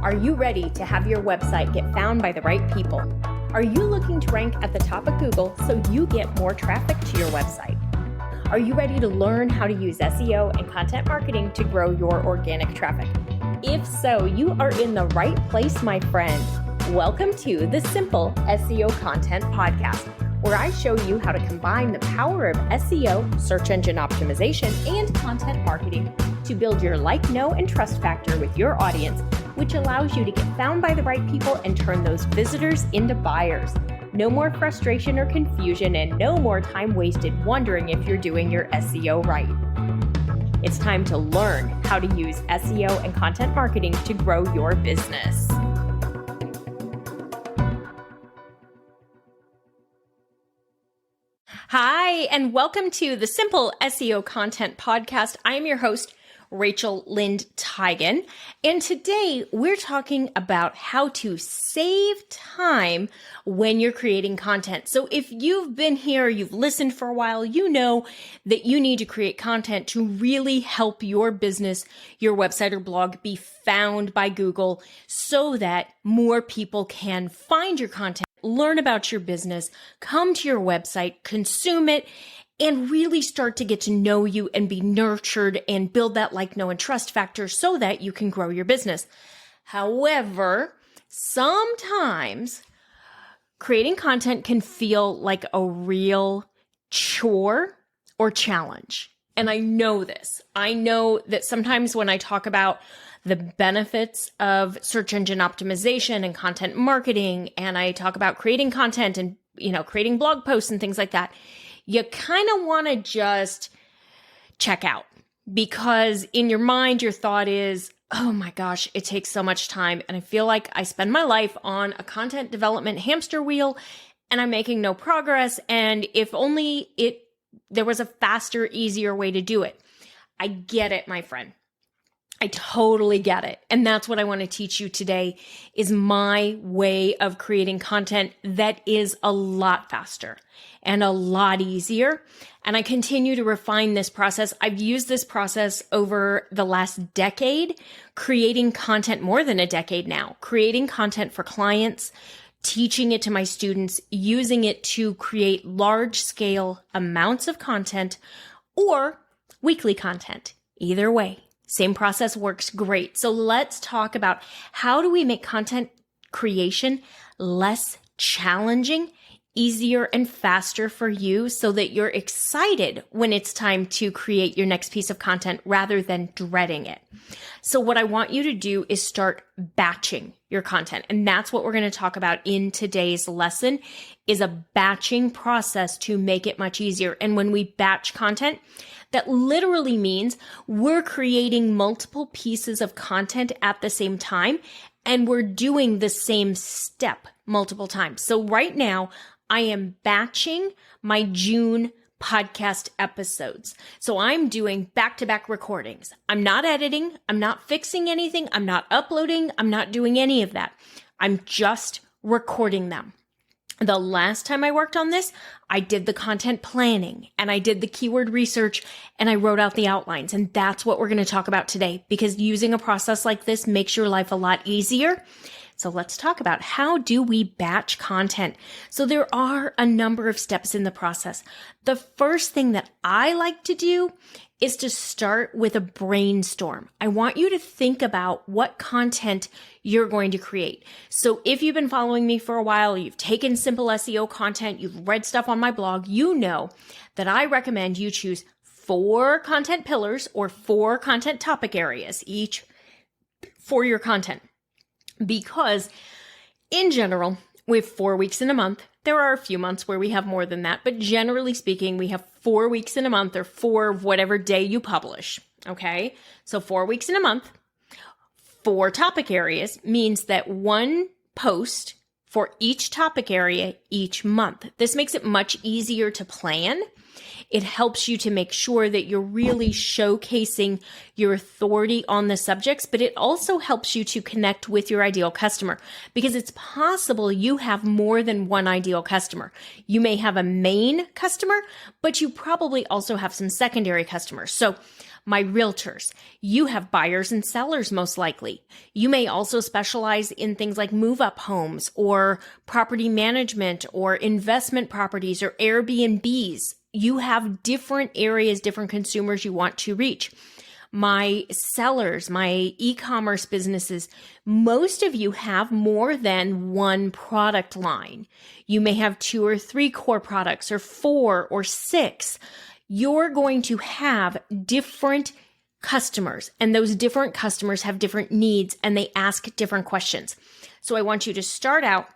Are you ready to have your website get found by the right people? Are you looking to rank at the top of Google so you get more traffic to your website? Are you ready to learn how to use SEO and content marketing to grow your organic traffic? If so, you are in the right place, my friend. Welcome to the Simple SEO Content Podcast, where I show you how to combine the power of SEO, search engine optimization, and content marketing to build your like, know, and trust factor with your audience, which allows you to get found by the right people and turn those visitors into buyers. No more frustration or confusion, and no more time wasted wondering if you're doing your SEO right. It's time to learn how to use SEO and content marketing to grow your business. Hi, and welcome to the Simple SEO Content Podcast. I am your host, Rachel Lind Teigen, and today we're talking about how to save time when you're creating content. So if you've been here, you've listened for a while, you know that you need to create content to really help your business, your website or blog be found by Google so that more people can find your content, learn about your business, come to your website, consume it, and really start to get to know you and be nurtured and build that like, know, and trust factor so that you can grow your business. However, sometimes creating content can feel like a real chore or challenge. And I know this. I know that sometimes when I talk about the benefits of search engine optimization and content marketing, and I talk about creating content and, creating blog posts and things like that, you kind of want to just check out because in your mind, your thought is, oh my gosh, it takes so much time. And I feel like I spend my life on a content development hamster wheel and I'm making no progress. And if only there was a faster, easier way to do it. I get it, my friend. I totally get it. And that's what I want to teach you today is my way of creating content that is a lot faster and a lot easier. And I continue to refine this process. I've used this process over the last decade, creating content more than a decade now, creating content for clients, teaching it to my students, using it to create large scale amounts of content or weekly content. Either way. Same process works great. So let's talk about how do we make content creation less challenging, easier, and faster for you so that you're excited when it's time to create your next piece of content rather than dreading it. So what I want you to do is start batching your content. And that's what we're going to talk about in today's lesson is a batching process to make it much easier. And when we batch content, that literally means we're creating multiple pieces of content at the same time, and we're doing the same step multiple times. So right now, I am batching my June podcast episodes. So I'm doing back-to-back recordings. I'm not editing. I'm not fixing anything. I'm not uploading. I'm not doing any of that. I'm just recording them. The last time I worked on this, I did the content planning and I did the keyword research and I wrote out the outlines. And that's what we're going to talk about today because using a process like this makes your life a lot easier. So let's talk about how do we batch content? So there are a number of steps in the process. The first thing that I like to do is to start with a brainstorm. I want you to think about what content you're going to create. So if you've been following me for a while, you've taken simple SEO content, you've read stuff on my blog, you know that I recommend you choose 4 content pillars or 4 content topic areas each for your content. Because in general, we have 4 weeks in a month. There are a few months where we have more than that, but generally speaking, we have 4 weeks in a month or 4 of whatever day you publish. Okay. So 4 weeks in a month, 4 topic areas means that 1 post for each topic area each month. This makes it much easier to plan. It helps you to make sure that you're really showcasing your authority on the subjects, but it also helps you to connect with your ideal customer because it's possible you have more than one ideal customer. You may have a main customer, but you probably also have some secondary customers. So my realtors. You have buyers and sellers most likely. You may also specialize in things like move-up homes or property management or investment properties or Airbnbs. You have different areas, different consumers you want to reach. My sellers, my e-commerce businesses, most of you have more than one product line. You may have 2 or 3 core products or 4 or 6. You're going to have different customers, and those different customers have different needs and they ask different questions. So I want you to start out.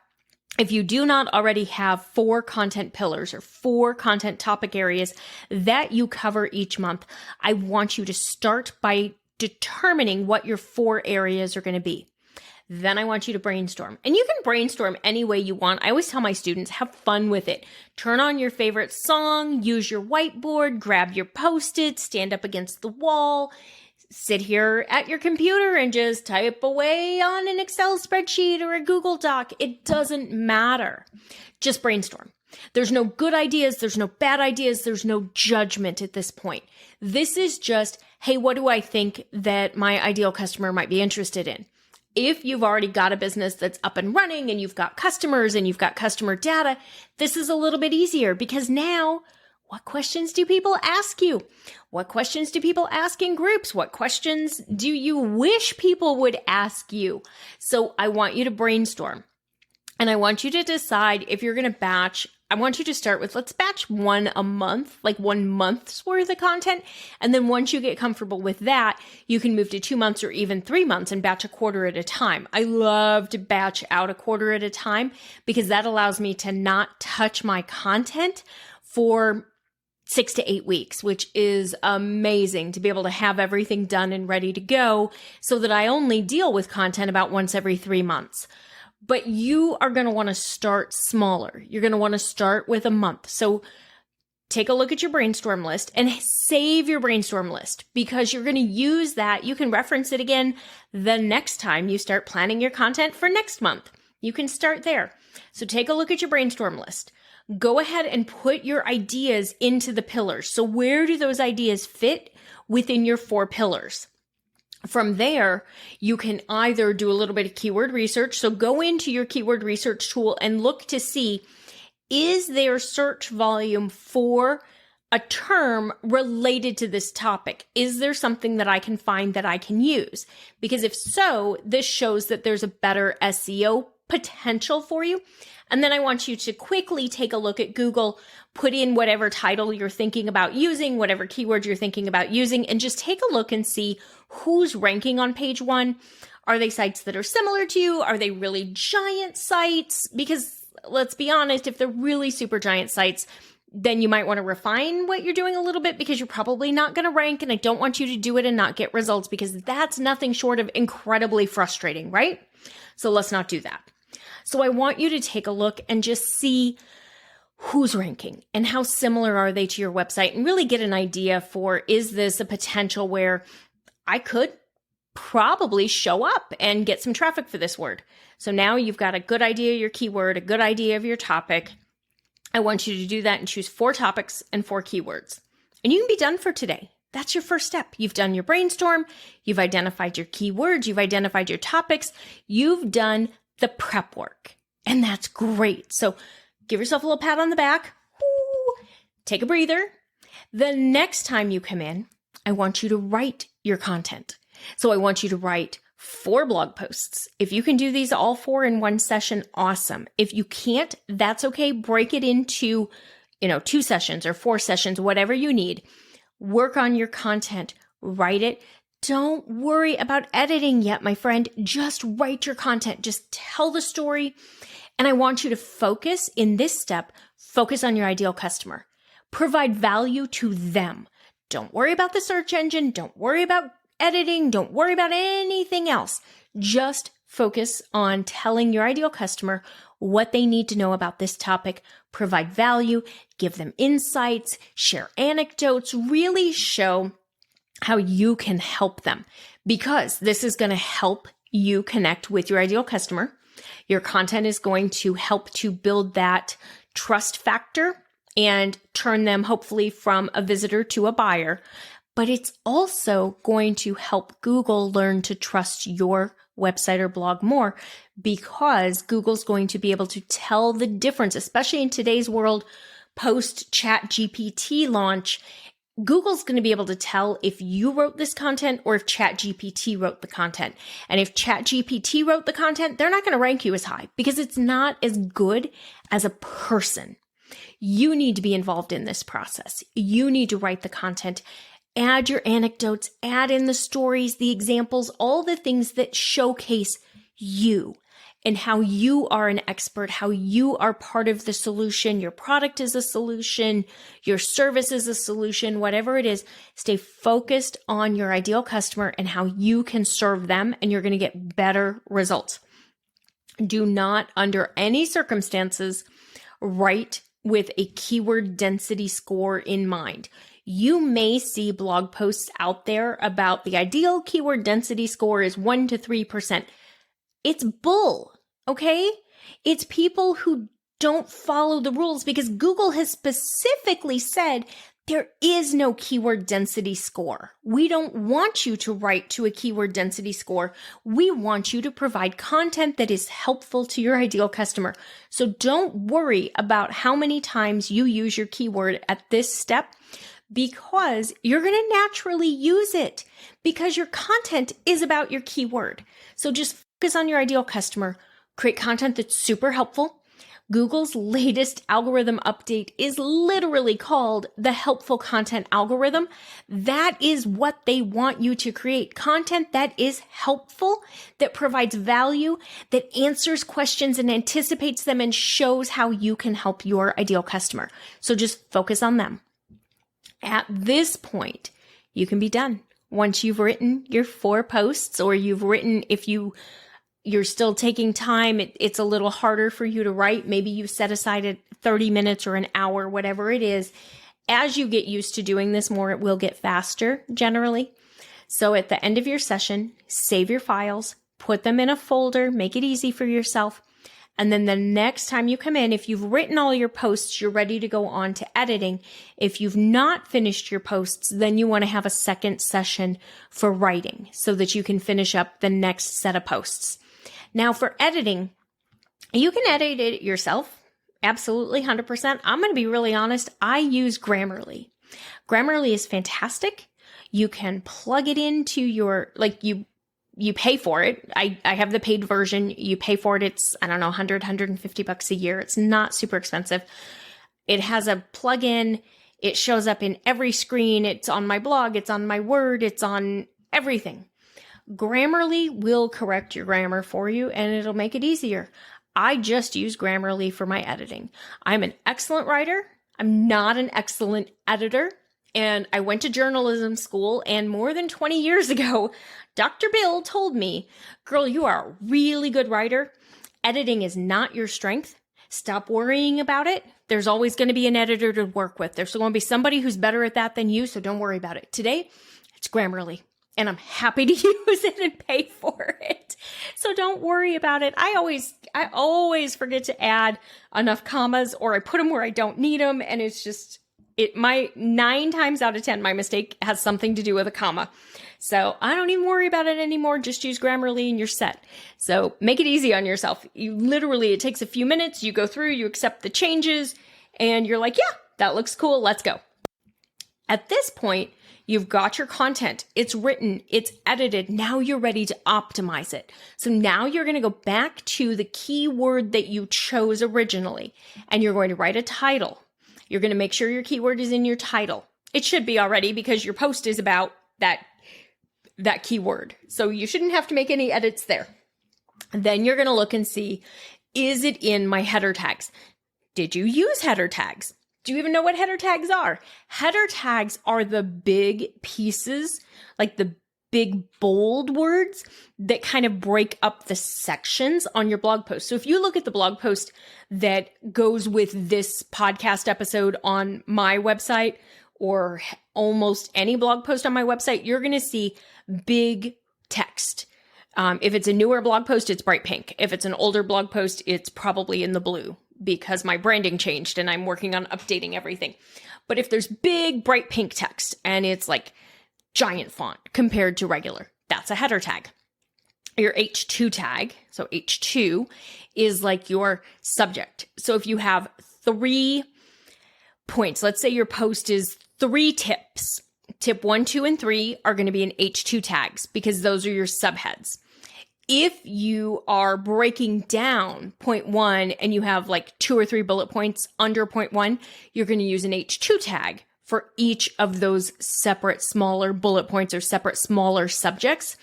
If you do not already have 4 content pillars or 4 content topic areas that you cover each month, I want you to start by determining what your 4 areas are going to be. Then I want you to brainstorm. And you can brainstorm any way you want. I always tell my students, have fun with it. Turn on your favorite song, use your whiteboard, grab your Post-its, stand up against the wall, sit here at your computer and just type away on an Excel spreadsheet or a Google Doc. It doesn't matter. Just brainstorm. There's no good ideas. There's no bad ideas. There's no judgment at this point. This is just, hey, what do I think that my ideal customer might be interested in? If you've already got a business that's up and running and you've got customers and you've got customer data, this is a little bit easier because now, what questions do people ask you? What questions do people ask in groups? What questions do you wish people would ask you? So I want you to brainstorm and I want you to decide if you're going to batch. I want you to start with, let's batch 1 a month, like 1 month's worth of content. And then once you get comfortable with that, you can move to 2 months or even 3 months and batch a quarter at a time. I love to batch out a quarter at a time because that allows me to not touch my content for 6 to 8 weeks, which is amazing to be able to have everything done and ready to go so that I only deal with content about once every 3 months. But you are going to want to start smaller. You're going to want to start with a month. So take a look at your brainstorm list and save your brainstorm list because you're going to use that. You can reference it again the next time you start planning your content for next month. You can start there. So take a look at your brainstorm list. Go ahead and put your ideas into the pillars. So where do those ideas fit within your 4 pillars? From there, you can either do a little bit of keyword research. So go into your keyword research tool and look to see, is there search volume for a term related to this topic? Is there something that I can find that I can use? Because if so, this shows that there's a better SEO potential for you. And then I want you to quickly take a look at Google, put in whatever title you're thinking about using, whatever keyword you're thinking about using, and just take a look and see who's ranking on page 1. Are they sites that are similar to you? Are they really giant sites? Because let's be honest, if they're really super giant sites, then you might want to refine what you're doing a little bit because you're probably not going to rank. And I don't want you to do it and not get results because that's nothing short of incredibly frustrating, right? So let's not do that. So I want you to take a look and just see who's ranking and how similar are they to your website and really get an idea for, is this a potential where I could probably show up and get some traffic for this word? So now you've got a good idea of your keyword, a good idea of your topic. I want you to do that and choose 4 topics and 4 keywords. And you can be done for today. That's your first step. You've done your brainstorm. You've identified your keywords. You've identified your topics. You've done the prep work. And that's great. So give yourself a little pat on the back. Ooh, take a breather. The next time you come in, I want you to write your content. So I want you to write 4 blog posts. If you can do these all 4 in one session, awesome. If you can't, that's okay. Break it into, 2 sessions or 4 sessions, whatever you need. Work on your content, write it. Don't worry about editing yet, my friend. Just write your content. Just tell the story. And I want you to focus in this step, focus on your ideal customer. Provide value to them. Don't worry about the search engine. Don't worry about editing. Don't worry about anything else. Just focus on telling your ideal customer what they need to know about this topic. Provide value, give them insights, share anecdotes, really show how you can help them, because this is going to help you connect with your ideal customer. Your content is going to help to build that trust factor and turn them hopefully from a visitor to a buyer. but it's also going to help Google learn to trust your website or blog more, because Google's going to be able to tell the difference, especially in today's world, post ChatGPT launch. Google's going to be able to tell if you wrote this content or if ChatGPT wrote the content. And if ChatGPT wrote the content, they're not going to rank you as high because it's not as good as a person. You need to be involved in this process. You need to write the content, add your anecdotes, add in the stories, the examples, all the things that showcase you and how you are an expert, how you are part of the solution. Your product is a solution, your service is a solution, whatever it is. Stay focused on your ideal customer and how you can serve them, and you're going to get better results. Do not, under any circumstances, write with a keyword density score in mind. You may see blog posts out there about the ideal keyword density score is 1 to 3%. It's bull, okay? It's people who don't follow the rules, because Google has specifically said there is no keyword density score. We don't want you to write to a keyword density score. We want you to provide content that is helpful to your ideal customer. So don't worry about how many times you use your keyword at this step, because you're going to naturally use it because your content is about your keyword. So just focus on your ideal customer, create content that's super helpful. Google's latest algorithm update is literally called the helpful content algorithm. That is what they want you to create. Content that is helpful, that provides value, that answers questions and anticipates them and shows how you can help your ideal customer. So just focus on them. At this point, you can be done. Once you've written your 4 posts, or you've written, if you're still taking time, it's a little harder for you to write. Maybe you set aside 30 minutes or an hour, whatever it is. As you get used to doing this more, it will get faster generally. So at the end of your session, save your files, put them in a folder, make it easy for yourself. And then the next time you come in, if you've written all your posts, you're ready to go on to editing. If you've not finished your posts, then you want to have a second session for writing so that you can finish up the next set of posts. Now for editing, you can edit it yourself. Absolutely, 100%. I'm going to be really honest. I use Grammarly. Grammarly is fantastic. You can plug it into your, you pay for it. I have the paid version. You pay for it. It's, I don't know, $150 a year. It's not super expensive. It has a plugin. It shows up in every screen. It's on my blog. It's on my Word. It's on everything. Grammarly will correct your grammar for you, and it'll make it easier. I just use Grammarly for my editing. I'm an excellent writer. I'm not an excellent editor. And I went to journalism school, and more than 20 years ago, Dr. Bill told me, girl, you are a really good writer. Editing is not your strength. Stop worrying about it. There's always going to be an editor to work with. There's going to be somebody who's better at that than you, so don't worry about it. Today, it's Grammarly, and I'm happy to use it and pay for it. So don't worry about it. I always forget to add enough commas, or I put them where I don't need them, and it's just... my 9 times out of 10, my mistake has something to do with a comma. So I don't even worry about it anymore. Just use Grammarly and you're set. So make it easy on yourself. It takes a few minutes. You go through, you accept the changes, and you're like, yeah, that looks cool. Let's go. At this point, you've got your content. It's written, it's edited. Now you're ready to optimize it. So now you're going to go back to the keyword that you chose originally, and you're going to write a title. You're going to make sure your keyword is in your title. It should be already, because your post is about that keyword. So you shouldn't have to make any edits there. And then you're going to look and see, is it in my header tags? Did you use header tags? Do you even know what header tags are? Header tags are the big pieces, like the big bold words that kind of break up the sections on your blog post. So if you look at the blog post that goes with this podcast episode on my website, or almost any blog post on my website, you're going to see big text. If it's a newer blog post, it's bright pink. If it's an older blog post, it's probably in the blue, because my branding changed and I'm working on updating everything. But if there's big bright pink text and it's like giant font compared to regular. That's a header tag. Your H2 tag, so H2 is like your subject. So if you have 3 points, let's say your post is 3 tips. Tip 1, 2, and 3 are going to be in H2 tags because those are your subheads. If you are breaking down point 1 and you have like 2 or 3 bullet points under point 1, you're going to use an H2 tag for each of those separate smaller bullet points or separate smaller subjects.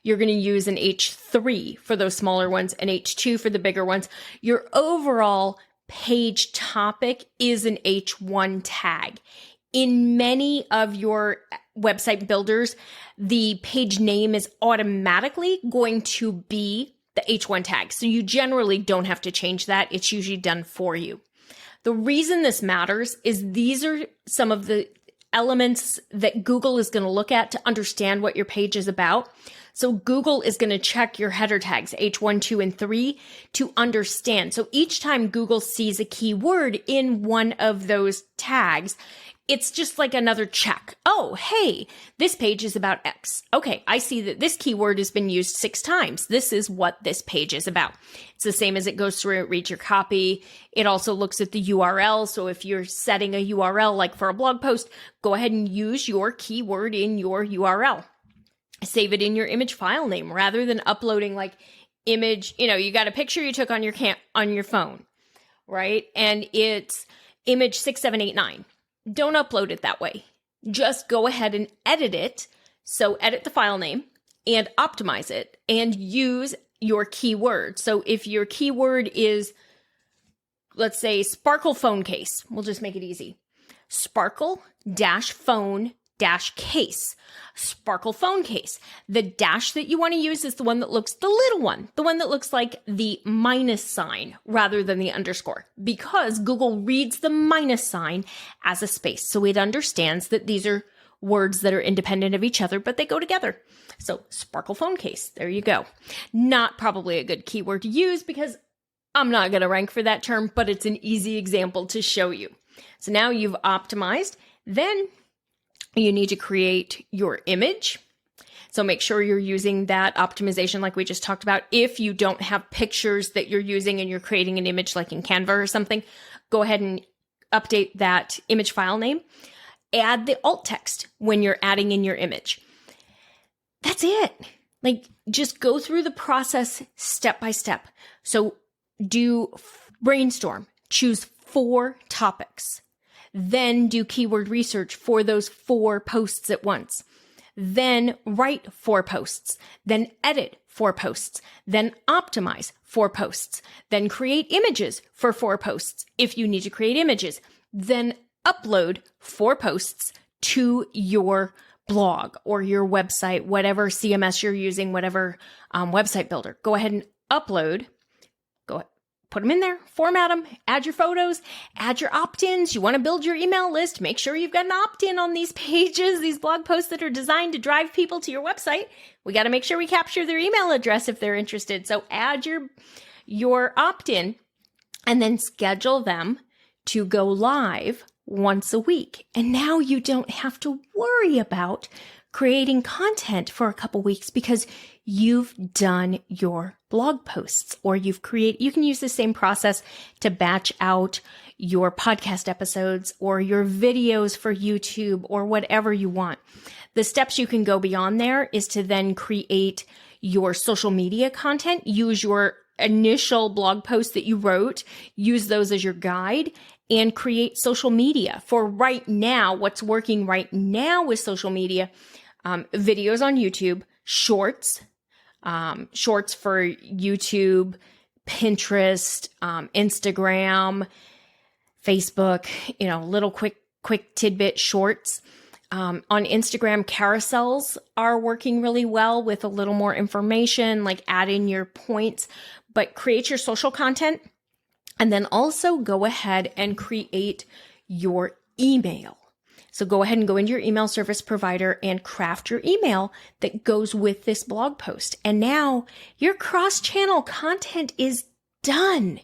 You're going to use an H3 for those smaller ones and H2 for the bigger ones. Your overall page topic is an H1 tag. In many of your website builders, the page name is automatically going to be the H1 tag. So you generally don't have to change that. It's usually done for you. The reason this matters is these are some of the elements that Google is going to look at to understand what your page is about. So Google is going to check your header tags, H1, 2, and 3, to understand. So each time Google sees a keyword in one of those tags, it's just like another check. Oh, hey, this page is about X. Okay, I see that this keyword has been used 6 times. This is what this page is about. It's the same as it goes through, it reads your copy. It also looks at the URL. So if you're setting a URL like for a blog post, go ahead and use your keyword in your URL. Save it in your image file name rather than uploading like image, you got a picture you took on your phone, right? And it's image 6789. Don't upload it that way. Just go ahead and edit it. So edit the file name and optimize it and use your keyword. So if your keyword is, let's say, sparkle phone case, we'll just make it easy. Sparkle dash phone dash case, sparkle phone case. The dash that you want to use is the one that looks, the little one, the one that looks like the minus sign rather than the underscore, because Google reads the minus sign as a space. So it understands that these are words that are independent of each other, but they go together. So sparkle phone case, there you go. Not probably a good keyword to use because I'm not going to rank for that term, but it's an easy example to show you. So now you've optimized, then you need to create your image. So make sure you're using that optimization like we just talked about. If you don't have pictures that you're using and you're creating an image like in Canva or something, go ahead and update that image file name. Add the alt text when you're adding in your image. That's it. Like, just go through the process step by step. So do brainstorm, choose 4 topics. Then do keyword research for those 4 posts at once. Then write 4 posts. Then edit 4 posts. Then optimize 4 posts. Then create images for 4 posts if you need to create images. Then upload 4 posts to your blog or your website, whatever CMS you're using, whatever website builder. Go ahead and upload. Put them in there, format them, add your photos, add your opt-ins. You want to build your email list. Make sure you've got an opt-in on these pages, these blog posts that are designed to drive people to your website. We got to make sure we capture their email address if they're interested. So add your opt-in and then schedule them to go live once a week. And now you don't have to worry about creating content for a couple weeks because you've done your blog posts, or you can use the same process to batch out your podcast episodes or your videos for YouTube or whatever you want. The steps you can go beyond there is to then create your social media content, use your initial blog posts that you wrote, use those as your guide, and create social media. For right now, what's working right now with social media, videos on YouTube, shorts for YouTube, Pinterest, Instagram, Facebook, little quick tidbit shorts. On Instagram, carousels are working really well with a little more information, like add in your points, but create your social content. And then also go ahead and create your email. So go ahead and go into your email service provider and craft your email that goes with this blog post. And now your cross-channel content is done.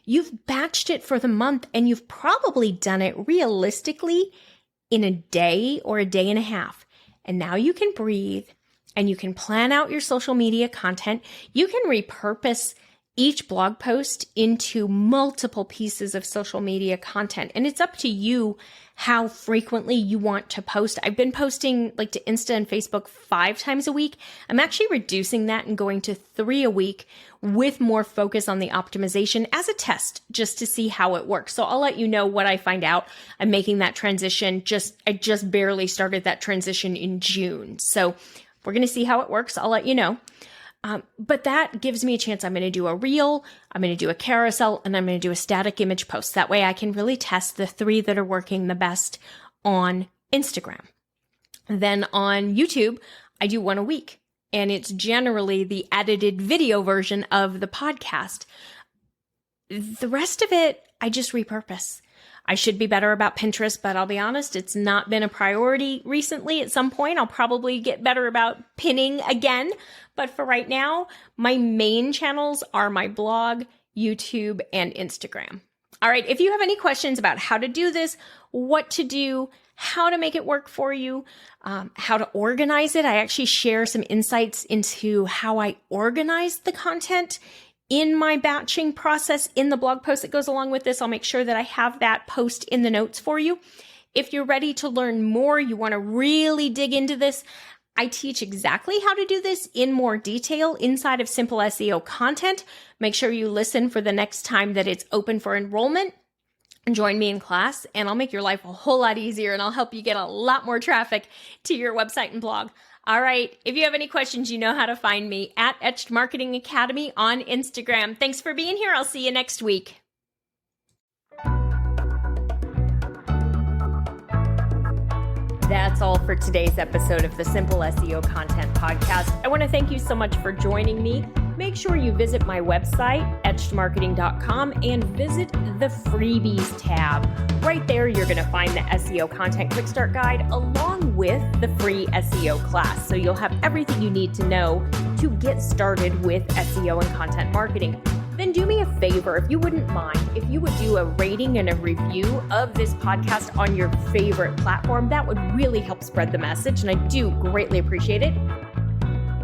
You've batched it for the month and you've probably done it realistically in a day or a day and a half. And now you can breathe and you can plan out your social media content. You can repurpose each blog post into multiple pieces of social media content. And it's up to you how frequently you want to post. I've been posting like to Insta and Facebook 5 times a week. I'm actually reducing that and going to 3 a week with more focus on the optimization as a test just to see how it works. So I'll let you know what I find out. I'm making that transition. I just barely started that transition in June. So we're going to see how it works. I'll let you know. But that gives me a chance. I'm going to do a reel, I'm going to do a carousel, and I'm going to do a static image post. That way I can really test the 3 that are working the best on Instagram. Then on YouTube, I do 1 a week, and it's generally the edited video version of the podcast. The rest of it, I just repurpose. I should be better about Pinterest, but I'll be honest, it's not been a priority recently. At some point, I'll probably get better about pinning again. But for right now, my main channels are my blog, YouTube, and Instagram. All right, if you have any questions about how to do this, what to do, how to make it work for you, how to organize it, I actually share some insights into how I organize the content in my batching process in the blog post that goes along with this. I'll make sure that I have that post in the notes for you. If you're ready to learn more, you want to really dig into this, I teach exactly how to do this in more detail inside of Simple SEO Content. Make sure you listen for the next time that it's open for enrollment. Join me in class and I'll make your life a whole lot easier and I'll help you get a lot more traffic to your website and blog. All right. If you have any questions, you know how to find me at Etched Marketing Academy on Instagram. Thanks for being here. I'll see you next week. That's all for today's episode of the Simple SEO Content Podcast. I want to thank you so much for joining me. Make sure you visit my website, etchedmarketing.com, and visit the freebies tab. Right there, you're going to find the SEO Content Quick Start Guide along with the free SEO class. So you'll have everything you need to know to get started with SEO and content marketing. Then do me a favor, if you wouldn't mind, if you would do a rating and a review of this podcast on your favorite platform, that would really help spread the message, and I do greatly appreciate it.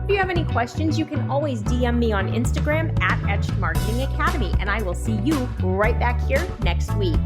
If you have any questions, you can always DM me on Instagram at Etched Marketing Academy, and I will see you right back here next week.